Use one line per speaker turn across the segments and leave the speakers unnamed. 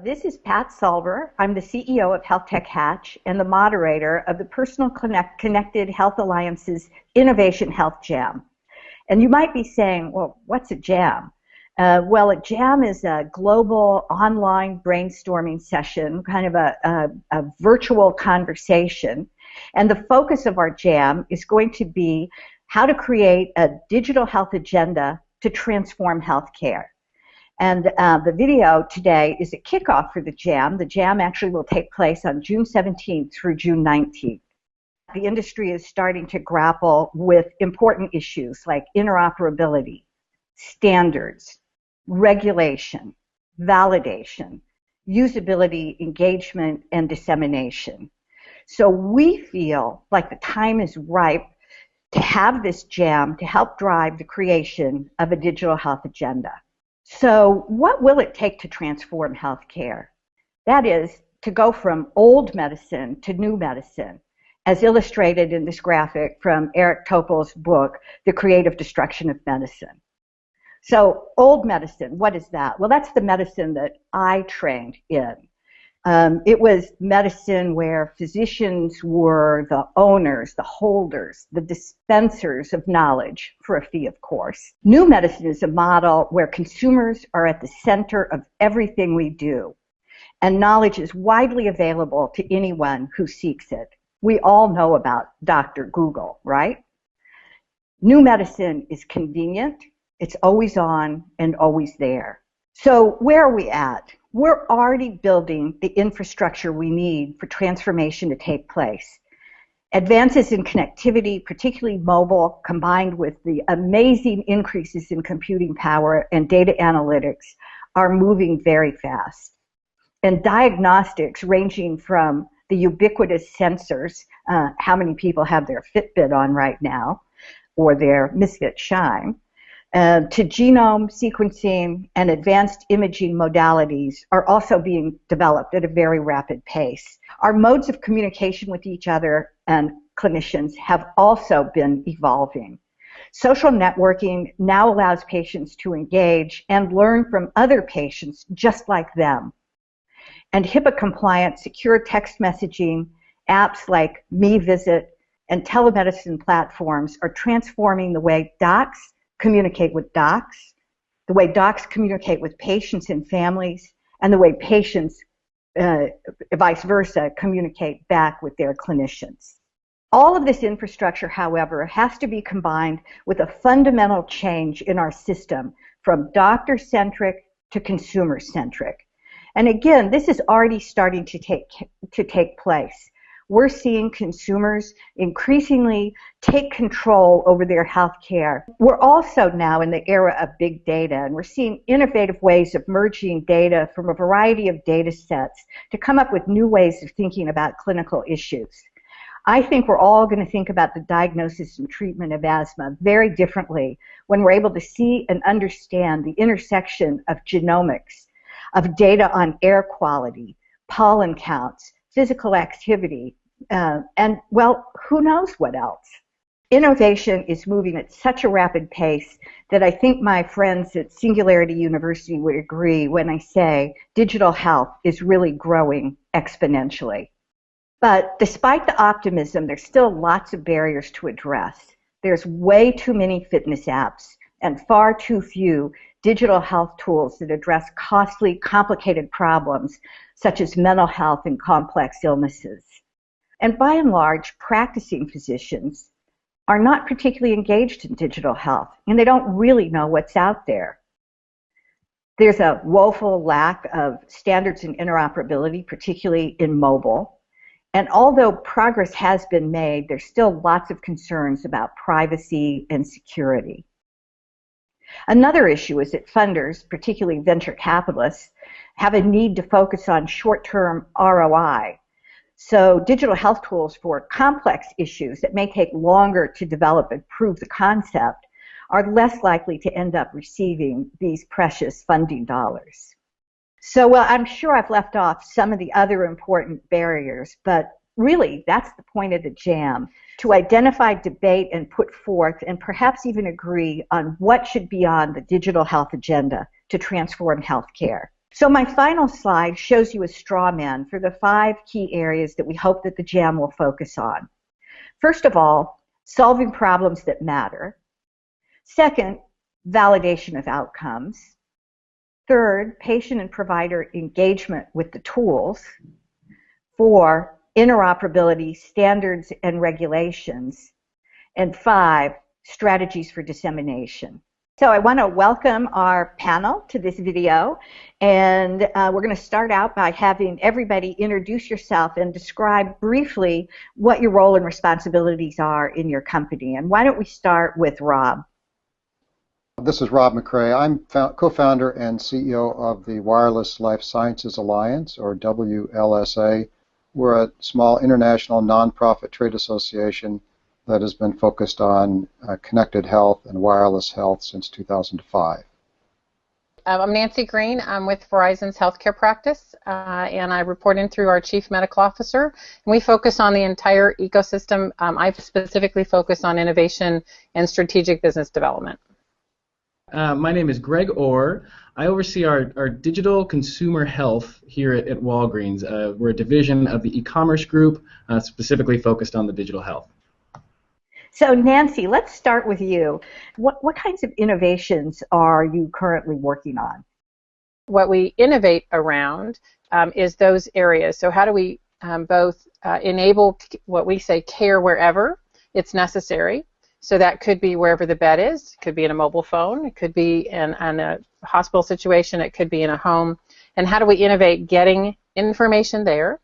This is Pat Solver. I'm the CEO of Health Tech Hatch and the moderator of the Personal Connected Health Alliance's Innovation HealthJam. And you might be saying, well, what's a jam? Well, a jam is a global online brainstorming session, kind of a virtual conversation. And the focus of our jam is going to be how to create a digital health agenda to transform healthcare. And the video today is a kickoff for the jam. The jam actually will take place on June 17th through June 19th. The industry is starting to grapple with important issues like interoperability, standards, regulation, validation, usability, engagement, and dissemination. So we feel like the time is ripe to have this jam to help drive the creation of a digital health agenda. So what will it take to transform healthcare? That is, to go from old medicine to new medicine, as illustrated in this graphic from Eric Topol's book, The Creative Destruction of Medicine. So old medicine, what is that? Well, that's the medicine that I trained in. It was medicine where physicians were the owners, the holders, the dispensers of knowledge, for a fee, of course. New medicine is a model where consumers are at the center of everything we do, and knowledge is widely available to anyone who seeks it. We all know about Dr. Google, right? New medicine is convenient, it's always on and always there. So where are we at? We're already building the infrastructure we need for transformation to take place. Advances in connectivity, particularly mobile, combined with the amazing increases in computing power and data analytics, are moving very fast. And diagnostics, ranging from the ubiquitous sensors, how many people have their Fitbit on right now, or their Misfit Shine, to genome sequencing and advanced imaging modalities are also being developed at a very rapid pace. Our modes of communication with each other and clinicians have also been evolving. Social networking now allows patients to engage and learn from other patients just like them. And HIPAA-compliant secure text messaging, apps like MeVisit, and telemedicine platforms are transforming the way docs communicate with docs, the way docs communicate with patients and families, and the way patients, vice versa, communicate back with their clinicians. All of this infrastructure, however, has to be combined with a fundamental change in our system from doctor-centric to consumer-centric. And again, this is already starting to take place. We're seeing consumers increasingly take control over their health care. We're also now in the era of big data, and we're seeing innovative ways of merging data from a variety of data sets to come up with new ways of thinking about clinical issues. I think we're all going to think about the diagnosis and treatment of asthma very differently when we're able to see and understand the intersection of genomics, of data on air quality, pollen counts, physical activity, and, well, who knows what else? Innovation is moving at such a rapid pace that I think my friends at Singularity University would agree when I say digital health is really growing exponentially. But despite the optimism, there's still lots of barriers to address. There's way too many fitness apps and far too few digital health tools that address costly, complicated problems such as mental health and complex illnesses. And by and large, practicing physicians are not particularly engaged in digital health, and they don't really know what's out there. There's a woeful lack of standards and interoperability, particularly in mobile. And although progress has been made, there's still lots of concerns about privacy and security. Another issue is that funders, particularly venture capitalists, have a need to focus on short-term ROI. So digital health tools for complex issues that may take longer to develop and prove the concept are less likely to end up receiving these precious funding dollars. So, well, I'm sure I've left off some of the other important barriers, but really that's the point of the jam, to identify, debate, and put forth, and perhaps even agree on what should be on the digital health agenda to transform healthcare. So my final slide shows you a straw man for the 5 key areas that we hope that the JAM will focus on. First of all, solving problems that matter. Second, validation of outcomes. Third, patient and provider engagement with the tools. 4, interoperability, standards and regulations. And 5, strategies for dissemination. So I want to welcome our panel to this video, and we're going to start out by having everybody introduce yourself and describe briefly what your role and responsibilities are in your company. And why don't we start with Rob?
This is Rob McCrae. I'm co-founder and CEO of the Wireless Life Sciences Alliance, or WLSA. We're a small international nonprofit trade association that has been focused on connected health and wireless health since 2005.
I'm Nancy Green. I'm with Verizon's healthcare practice, and I report in through our Chief Medical Officer. And we focus on the entire ecosystem. I specifically focus on innovation and strategic business development.
My name is Greg Orr. I oversee our digital consumer health here at Walgreens. We're a division of the e-commerce group, specifically focused on the digital health.
So Nancy, let's start with you. What kinds of innovations are you currently working on?
What we innovate around is those areas. So how do we both enable what we say care wherever it's necessary? So that could be wherever the bed is. It could be in a mobile phone. It could be in a hospital situation. It could be in a home. And how do we innovate getting information there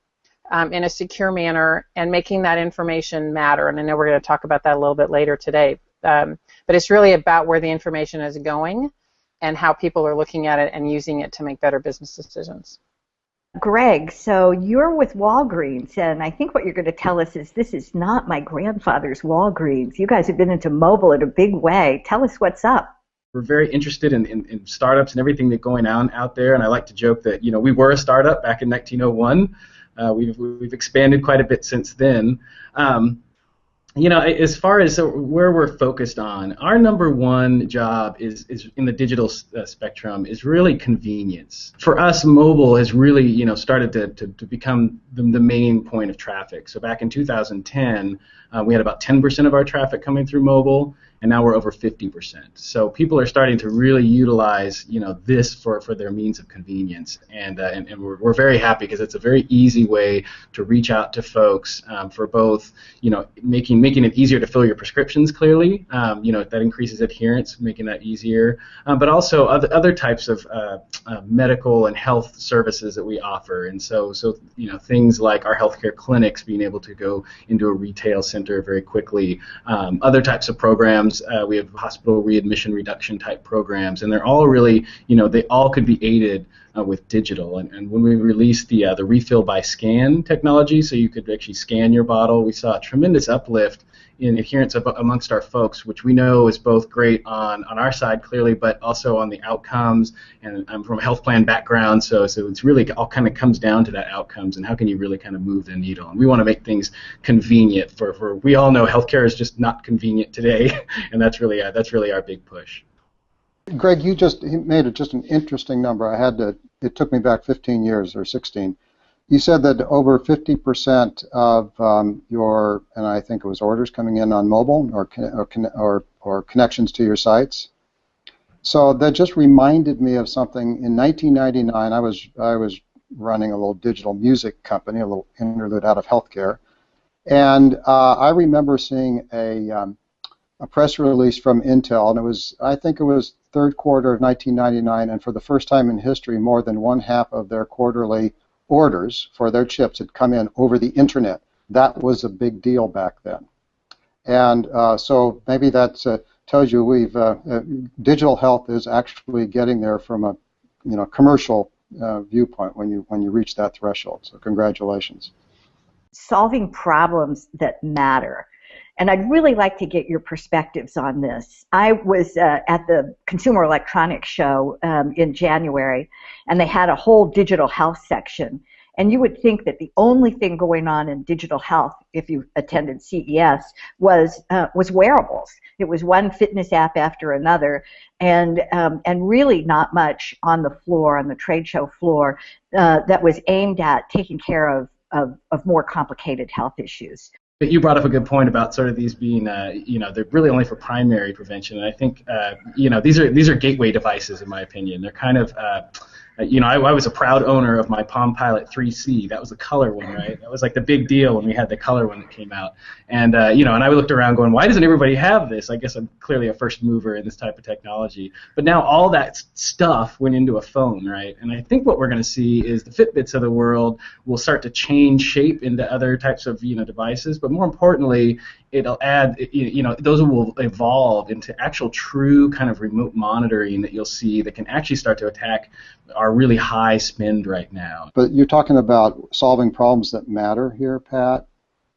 in a secure manner and making that information matter? And I know we're going to talk about that a little bit later today. But it's really about where the information is going and how people are looking at it and using it to make better business decisions.
Greg, so you're with Walgreens, and I think what you're going to tell us is this is not my grandfather's Walgreens. You guys have been into mobile in a big way. Tell us what's up.
We're very interested in startups and everything that's going on out there, and I like to joke that we were a startup back in 1901. We've expanded quite a bit since then. As far as where we're focused on, our number one job is in the digital spectrum is really convenience. For us, mobile has really started to become the main point of traffic. So back in 2010, we had about 10% of our traffic coming through mobile, and now we're over 50%. So people are starting to really utilize this for their means of convenience, and we're very happy because it's a very easy way to reach out to folks for both making it easier to fill your prescriptions clearly, that increases adherence, making that easier, but also other types of medical and health services that we offer, and so things like our healthcare clinics being able to go into a retail center very quickly, other types of programs. We have hospital readmission reduction type programs, and they're all really, they all could be aided with digital. And when we released the refill by scan technology, so you could actually scan your bottle, we saw a tremendous uplift in adherence amongst our folks, which we know is both great on our side clearly, but also on the outcomes. And I'm from a health plan background, so it's really all kind of comes down to that outcomes and how can you really kind of move the needle. And we want to make things convenient for we all know healthcare is just not convenient today, and that's really our big push.
Greg, you just made just an interesting number. It took me back 15 years or 16. You said that over 50% of your, and I think it was orders coming in on mobile or connections to your sites. So that just reminded me of something. In 1999, I was running a little digital music company, a little interlude out of healthcare, and I remember seeing a press release from Intel, and I think it was third quarter of 1999, and for the first time in history, more than one half of their quarterly orders for their chips had come in over the internet. That was a big deal back then, and so maybe that tells you digital health is actually getting there from a commercial viewpoint when you reach that threshold. So congratulations.
Solving problems that matter. And I'd really like to get your perspectives on this. I was at the Consumer Electronics Show in January, and they had a whole digital health section. And you would think that the only thing going on in digital health, if you attended CES, was wearables. It was one fitness app after another, and really not much on the floor, on the trade show floor, that was aimed at taking care of more complicated health issues.
You brought up a good point about sort of these being, they're really only for primary prevention, and I think, these are gateway devices in my opinion. They're kind of, I was a proud owner of my Palm Pilot 3C. That was the color one, right? That was like the big deal when we had the color one that came out. And, and I looked around going, why doesn't everybody have this? I guess I'm clearly a first mover in this type of technology. But now all that stuff went into a phone, right? And I think what we're going to see is the Fitbits of the world will start to change shape into other types of, devices. But more importantly, it'll add, those will evolve into actual true kind of remote monitoring that you'll see that can actually start to attack our really high spend right now.
But you're talking about solving problems that matter here, Pat.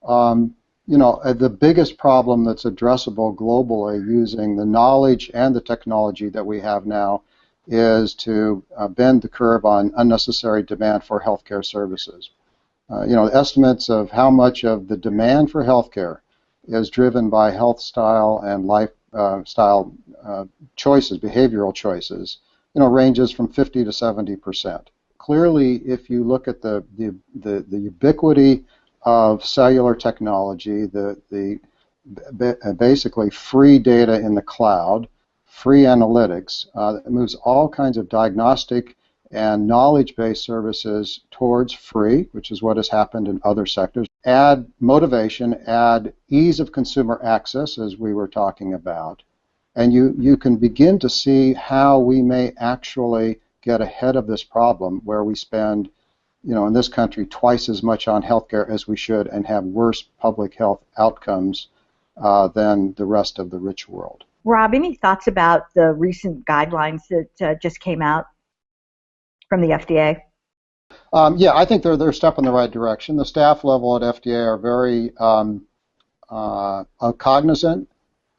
The biggest problem that's addressable globally using the knowledge and the technology that we have now is to bend the curve on unnecessary demand for healthcare services. Estimates of how much of the demand for healthcare is driven by health style and lifestyle choices, behavioral choices, ranges from 50 to 70%. Clearly, if you look at the ubiquity of cellular technology, basically free data in the cloud, free analytics, it moves all kinds of diagnostic and knowledge-based services towards free, which is what has happened in other sectors. Add motivation, add ease of consumer access, as we were talking about, and you can begin to see how we may actually get ahead of this problem where we spend, in this country twice as much on healthcare as we should and have worse public health outcomes than the rest of the rich world.
Rob, any thoughts about the recent guidelines that just came out from the FDA?
I think they're a step in the right direction. The staff level at FDA are very cognizant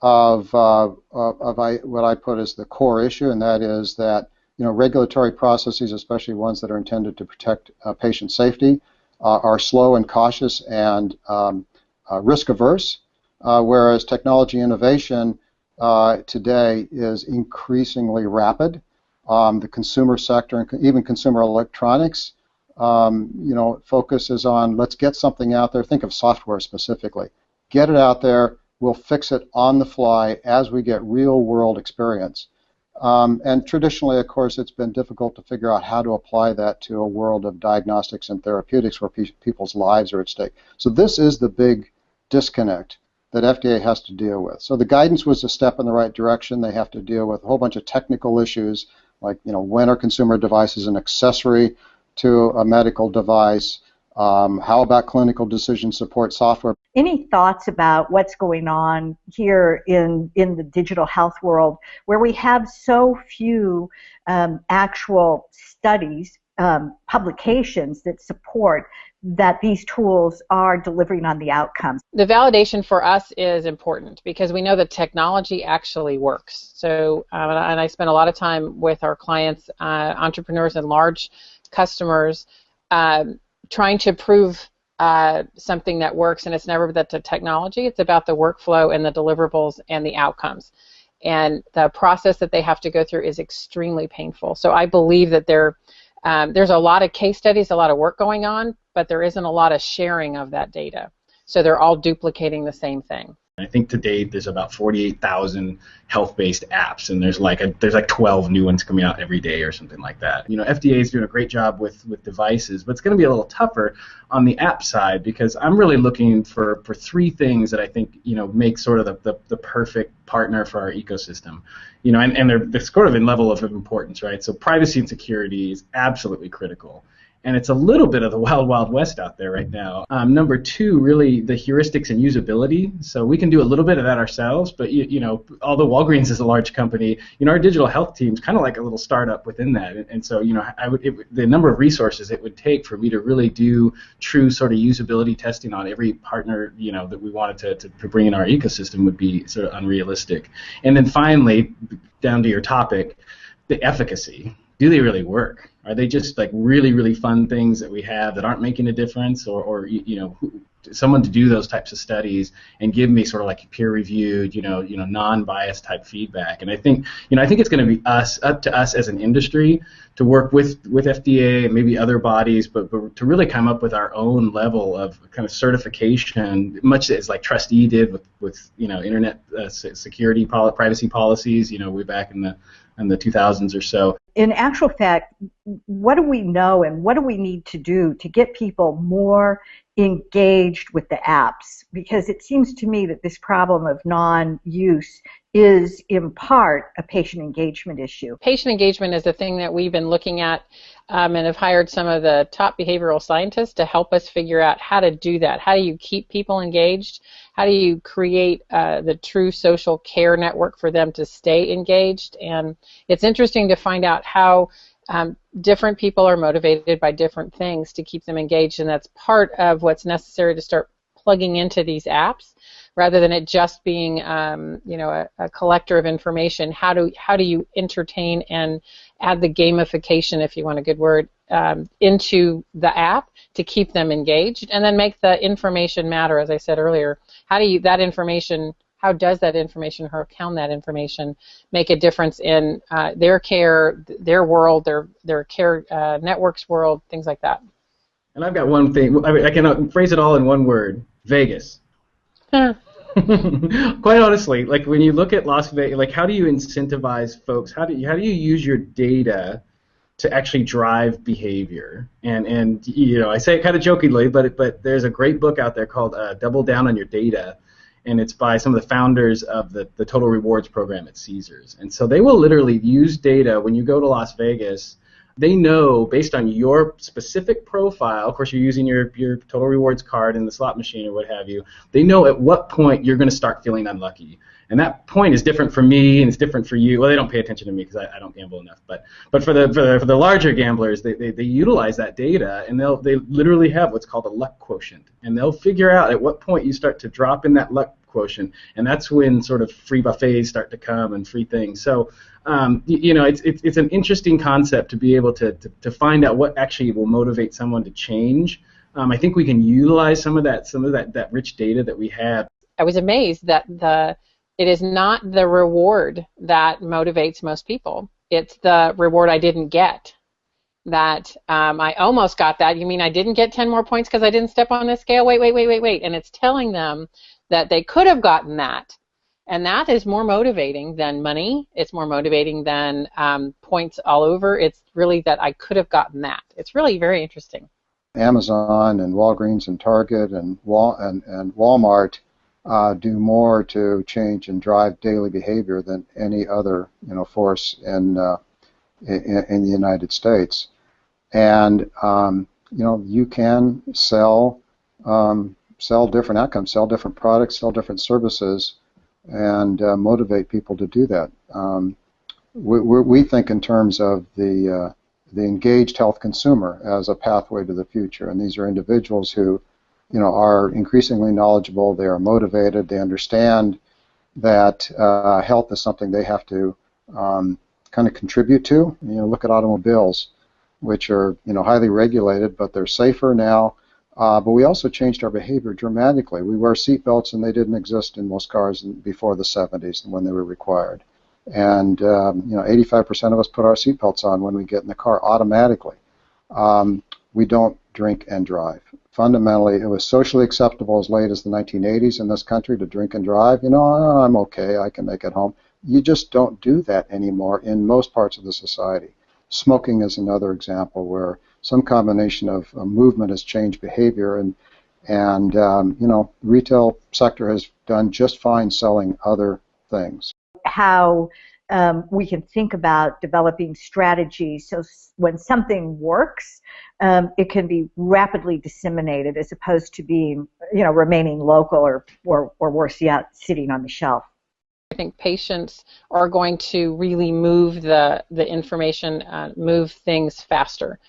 of what I put as the core issue, and that is that regulatory processes, especially ones that are intended to protect patient safety, are slow and cautious and risk averse, whereas technology innovation today is increasingly rapid. The consumer sector and even consumer electronics, focuses on let's get something out there. Think of software specifically. Get it out there. We'll fix it on the fly as we get real world experience. And traditionally, of course, it's been difficult to figure out how to apply that to a world of diagnostics and therapeutics where people's lives are at stake. So this is the big disconnect that FDA has to deal with. So the guidance was a step in the right direction. They have to deal with a whole bunch of technical issues like, when are consumer devices an accessory to a medical device? How about clinical decision support software?
Any thoughts about what's going on here in the digital health world where we have so few actual studies, publications that support that these tools are delivering on the outcomes?
The validation for us is important because we know that technology actually works. So, and I spend a lot of time with our clients, entrepreneurs and large customers, trying to prove something that works, and it's never about the technology, it's about the workflow and the deliverables and the outcomes. And the process that they have to go through is extremely painful. So I believe that there's a lot of case studies, a lot of work going on, but there isn't a lot of sharing of that data. So they're all duplicating the same thing.
I think to date there's about 48,000 health-based apps, and there's like 12 new ones coming out every day or something like that. FDA is doing a great job with devices, but it's going to be a little tougher on the app side because I'm really looking for three things that I think make sort of the perfect partner for our ecosystem. And they're sort of in level of importance, right? So privacy and security is absolutely critical. And it's a little bit of the wild, wild west out there right now. Number two, really the heuristics and usability. So we can do a little bit of that ourselves, but although Walgreens is a large company, our digital health team's kind of like a little startup within that. And so, the number of resources it would take for me to really do true sort of usability testing on every partner, that we wanted to bring in our ecosystem would be sort of unrealistic. And then finally, down to your topic, the efficacy. do they really work? Are they just like really, really fun things that we have that aren't making a difference, or someone to do those types of studies and give me sort of like peer-reviewed, non-biased type feedback. And I think it's going to be up to us as an industry to work with FDA and maybe other bodies, but to really come up with our own level of kind of certification, much as like Trustee did with internet security privacy policies, way back in the 2000s or so.
In actual fact, what do we know and what do we need to do to get people more engaged with the apps? Because it seems to me that this problem of non-use is in part a patient engagement issue.
Patient engagement is a thing that we've been looking at and have hired some of the top behavioral scientists to help us figure out how to do that. How do you keep people engaged? How do you create the true social care network for them to stay engaged? And it's interesting to find out how different people are motivated by different things to keep them engaged, and that's part of what's necessary to start plugging into these apps, rather than it just being a collector of information. How do you entertain and add the gamification, if you want a good word, into the app to keep them engaged, and then make the information matter, as I said earlier. How does that information, or can that information make a difference in their care, their world, their care networks world, things like that?
And I've got one thing. I can phrase it all in one word: Vegas. Quite honestly, like when you look at Las Vegas, like how do you incentivize folks? How do you use your data to actually drive behavior? And I say it kind of jokingly, but there's a great book out there called Double Down on Your Data, and it's by some of the founders of the Total Rewards program at Caesars. And so they will literally use data when you go to Las Vegas. They know, based on your specific profile, of course you're using your Total Rewards card in the slot machine or what have you, they know at what point you're going to start feeling unlucky. And that point is different for me and it's different for you. Well, they don't pay attention to me because I don't gamble enough. But for the larger gamblers, they utilize that data, and they literally have what's called a luck quotient. And they'll figure out at what point you start to drop in that luck quotient, and that's when sort of free buffets start to come and free things. So it's an interesting concept to be able to find out what actually will motivate someone to change. I think we can utilize some of that rich data that we have.
I was amazed that it is not the reward that motivates most people. It's the reward I didn't get. That I almost got that. You mean I didn't get 10 more points because I didn't step on this scale? Wait. And it's telling them that they could have gotten that. And that is more motivating than money. It's more motivating than points all over. It's really that I could have gotten that. It's really very interesting.
Amazon and Walgreens and Target and Walmart do more to change and drive daily behavior than any other force in the United States. And you can sell different outcomes, sell different products, sell different services, and motivate people to do that. We think in terms of the engaged health consumer as a pathway to the future, and these are individuals who are increasingly knowledgeable, they are motivated, they understand that health is something they have to kind of contribute to. Look at automobiles, which are highly regulated, but they're safer now. But we also changed our behavior dramatically. We wear seatbelts, and they didn't exist in most cars before the 70s when they were required. And 85% of us put our seatbelts on when we get in the car automatically. We don't drink and drive. Fundamentally, it was socially acceptable as late as the 1980s in this country to drink and drive. I'm okay, I can make it home. You just don't do that anymore in most parts of the society. Smoking is another example where some combination of movement has changed behavior, and retail sector has done just fine selling other things.
How we can think about developing strategies so when something works, it can be rapidly disseminated as opposed to being, remaining local or worse yet, sitting on the shelf.
I think patients are going to really move the information, move things faster.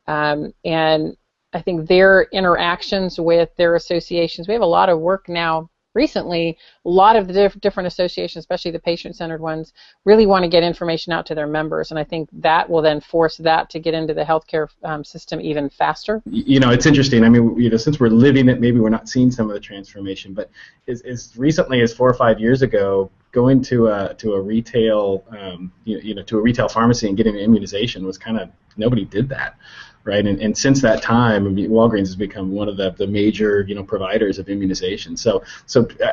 And I think their interactions with their associations, we have a lot of work now recently, a lot of the different associations, especially the patient-centered ones, really want to get information out to their members, and I think that will then force that to get into the healthcare system even faster.
It's interesting. I mean, since we're living it, maybe we're not seeing some of the transformation, but as recently as 4 or 5 years ago, going to a retail to a retail pharmacy and getting an immunization was kind of, nobody did that, right? And since that time, Walgreens has become one of the major providers of immunization. So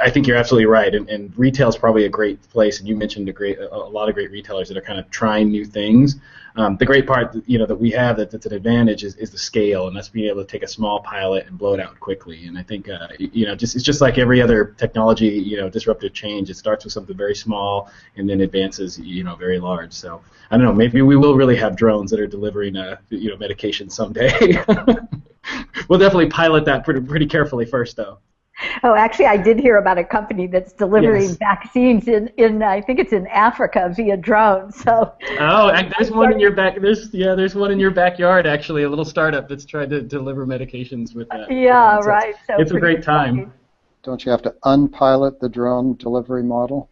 I think you're absolutely right, and retail is probably a great place. And you mentioned a lot of great retailers that are kind of trying new things. The great part that we have that's an advantage is the scale, and that's being able to take a small pilot and blow it out quickly. And I think it's just like every other technology disruptive change. It starts with something very small and then advances very large. So I don't know, maybe we will really have drones that are delivering medication someday. We'll definitely pilot that pretty carefully first, though.
Oh, actually, I did hear about a company that's delivering vaccines in I think it's in Africa via drone. So. Oh,
and there's one in your back. There's one in your backyard, actually, a little startup that's trying to deliver medications with that.
Yeah, right. So
it's a great time.
Don't you have to unpilot the drone delivery model?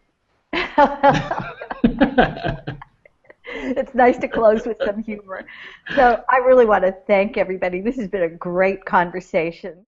It's nice to close with some humor. So I really want to thank everybody. This has been a great conversation.